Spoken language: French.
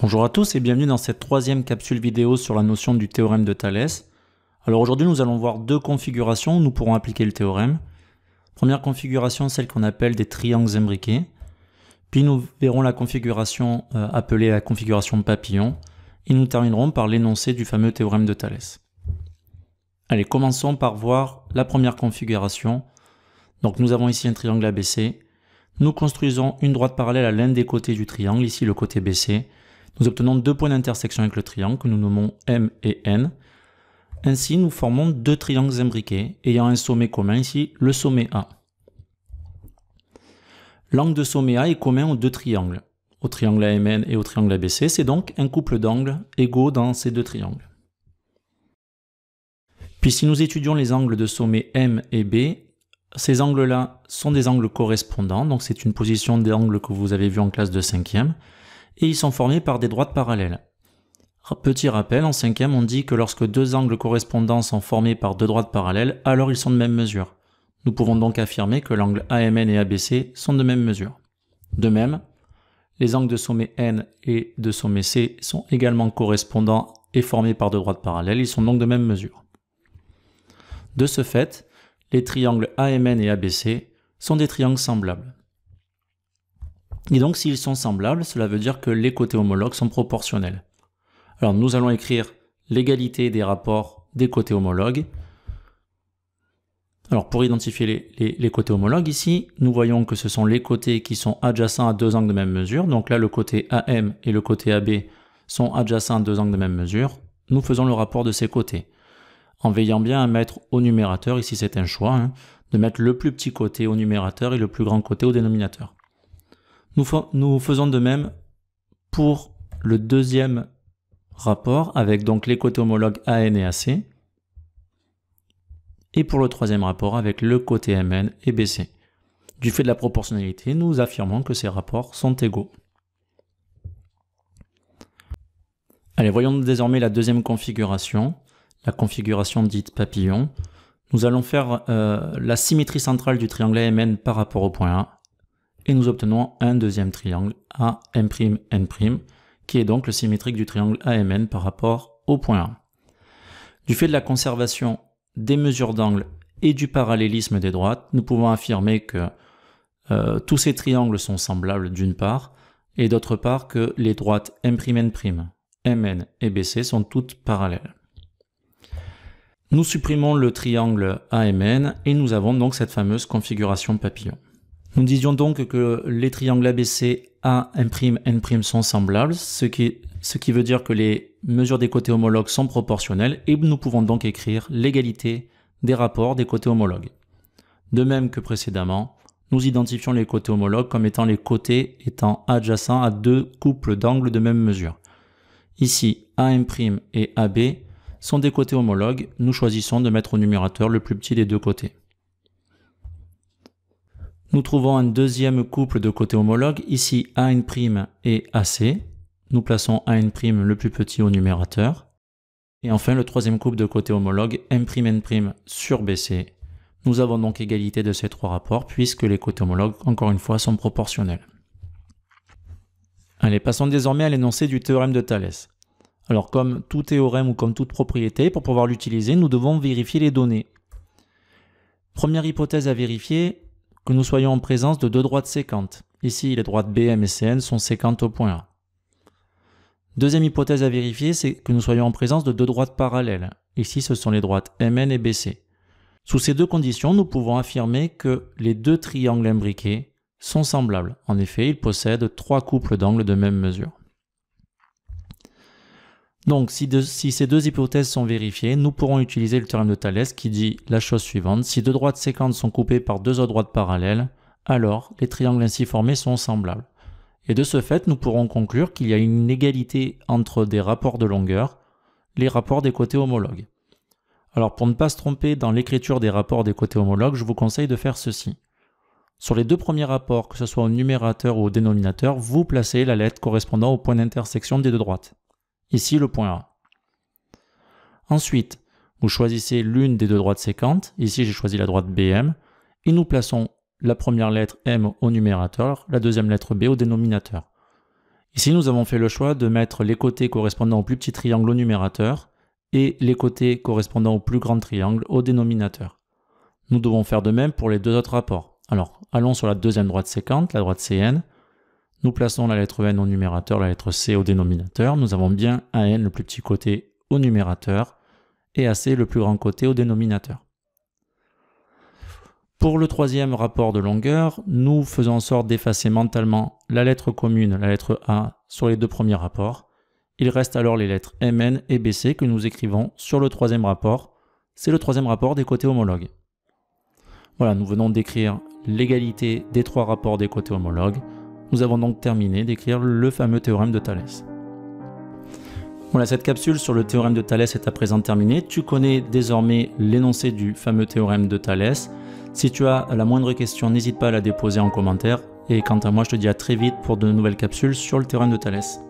Bonjour à tous et bienvenue dans cette troisième capsule vidéo sur la notion du théorème de Thalès. Alors aujourd'hui nous allons voir deux configurations où nous pourrons appliquer le théorème. Première configuration, celle qu'on appelle des triangles imbriqués. Puis nous verrons la configuration appelée la configuration papillon. Et nous terminerons par l'énoncé du fameux théorème de Thalès. Allez, commençons par voir la première configuration. Donc nous avons ici un triangle ABC. Nous construisons une droite parallèle à l'un des côtés du triangle, ici le côté BC. Nous obtenons deux points d'intersection avec le triangle que nous nommons M et N. Ainsi, nous formons deux triangles imbriqués ayant un sommet commun, ici le sommet A. L'angle de sommet A est commun aux deux triangles, au triangle AMN et au triangle ABC. C'est donc un couple d'angles égaux dans ces deux triangles. Puis si nous étudions les angles de sommet M et B, ces angles-là sont des angles correspondants, donc c'est une position d'angle que vous avez vu en classe de 5e, et ils sont formés par des droites parallèles. Petit rappel, en 5e, on dit que lorsque deux angles correspondants sont formés par deux droites parallèles, alors ils sont de même mesure. Nous pouvons donc affirmer que l'angle AMN et ABC sont de même mesure. De même, les angles de sommet N et de sommet C sont également correspondants et formés par deux droites parallèles, ils sont donc de même mesure. De ce fait, les triangles AMN et ABC sont des triangles semblables. Et donc s'ils sont semblables, cela veut dire que les côtés homologues sont proportionnels. Alors nous allons écrire l'égalité des rapports des côtés homologues. Alors pour identifier les côtés homologues ici, nous voyons que ce sont les côtés qui sont adjacents à deux angles de même mesure. Donc là le côté AM et le côté AB sont adjacents à deux angles de même mesure. Nous faisons le rapport de ces côtés, en veillant bien à mettre au numérateur, ici c'est un choix, de mettre le plus petit côté au numérateur et le plus grand côté au dénominateur. Nous faisons de même pour le deuxième rapport avec donc les côtés homologues AN et AC, et pour le troisième rapport avec le côté MN et BC. Du fait de la proportionnalité, nous affirmons que ces rapports sont égaux. Allez, voyons désormais la deuxième configuration, la configuration dite papillon. Nous allons faire la symétrie centrale du triangle AMN par rapport au point A, et nous obtenons un deuxième triangle AM'N', qui est donc le symétrique du triangle AMN par rapport au point A. Du fait de la conservation des mesures d'angle et du parallélisme des droites, nous pouvons affirmer que tous ces triangles sont semblables d'une part, et d'autre part que les droites M'N', Mn et BC sont toutes parallèles. Nous supprimons le triangle AMN et nous avons donc cette fameuse configuration papillon. Nous disions donc que les triangles ABC A''n' sont semblables, ce qui veut dire que les mesures des côtés homologues sont proportionnelles et nous pouvons donc écrire l'égalité des rapports des côtés homologues. De même que précédemment, nous identifions les côtés homologues comme étant les côtés étant adjacents à deux couples d'angles de même mesure. Ici, A'M' et AB sont des côtés homologues, nous choisissons de mettre au numérateur le plus petit des deux côtés. Nous trouvons un deuxième couple de côtés homologues, ici A'N' et AC. Nous plaçons A'N' le plus petit au numérateur. Et enfin le troisième couple de côtés homologues, M'N' sur BC. Nous avons donc égalité de ces trois rapports puisque les côtés homologues, encore une fois, sont proportionnels. Allez, passons désormais à l'énoncé du théorème de Thalès. Alors comme tout théorème ou comme toute propriété, pour pouvoir l'utiliser, nous devons vérifier les données. Première hypothèse à vérifier, que nous soyons en présence de deux droites séquentes. Ici, les droites BM et CN sont séquentes au point A. Deuxième hypothèse à vérifier, c'est que nous soyons en présence de deux droites parallèles. Ici, ce sont les droites MN et BC. Sous ces deux conditions, nous pouvons affirmer que les deux triangles imbriqués sont semblables. En effet, ils possèdent trois couples d'angles de même mesure. Donc, si ces deux hypothèses sont vérifiées, nous pourrons utiliser le théorème de Thalès qui dit la chose suivante. Si deux droites séquentes sont coupées par deux autres droites parallèles, alors les triangles ainsi formés sont semblables. Et de ce fait, nous pourrons conclure qu'il y a une égalité entre des rapports de longueur, les rapports des côtés homologues. Alors, pour ne pas se tromper dans l'écriture des rapports des côtés homologues, je vous conseille de faire ceci. Sur les deux premiers rapports, que ce soit au numérateur ou au dénominateur, vous placez la lettre correspondant au point d'intersection des deux droites. Ici, le point A. Ensuite, vous choisissez l'une des deux droites séquentes. Ici, j'ai choisi la droite BM. Et nous plaçons la première lettre M au numérateur, la deuxième lettre B au dénominateur. Ici, nous avons fait le choix de mettre les côtés correspondant au plus petit triangle au numérateur et les côtés correspondant au plus grand triangle au dénominateur. Nous devons faire de même pour les deux autres rapports. Alors, allons sur la deuxième droite séquente, la droite CN. Nous plaçons la lettre N au numérateur, la lettre C au dénominateur. Nous avons bien AN, le plus petit côté, au numérateur et AC, le plus grand côté, au dénominateur. Pour le troisième rapport de longueur, nous faisons en sorte d'effacer mentalement la lettre commune, la lettre A, sur les deux premiers rapports. Il reste alors les lettres MN et BC que nous écrivons sur le troisième rapport. C'est le troisième rapport des côtés homologues. Voilà, nous venons d'écrire l'égalité des trois rapports des côtés homologues. Nous avons donc terminé d'écrire le fameux théorème de Thalès. Voilà, cette capsule sur le théorème de Thalès est à présent terminée. Tu connais désormais l'énoncé du fameux théorème de Thalès. Si tu as la moindre question, n'hésite pas à la déposer en commentaire. Et quant à moi, je te dis à très vite pour de nouvelles capsules sur le théorème de Thalès.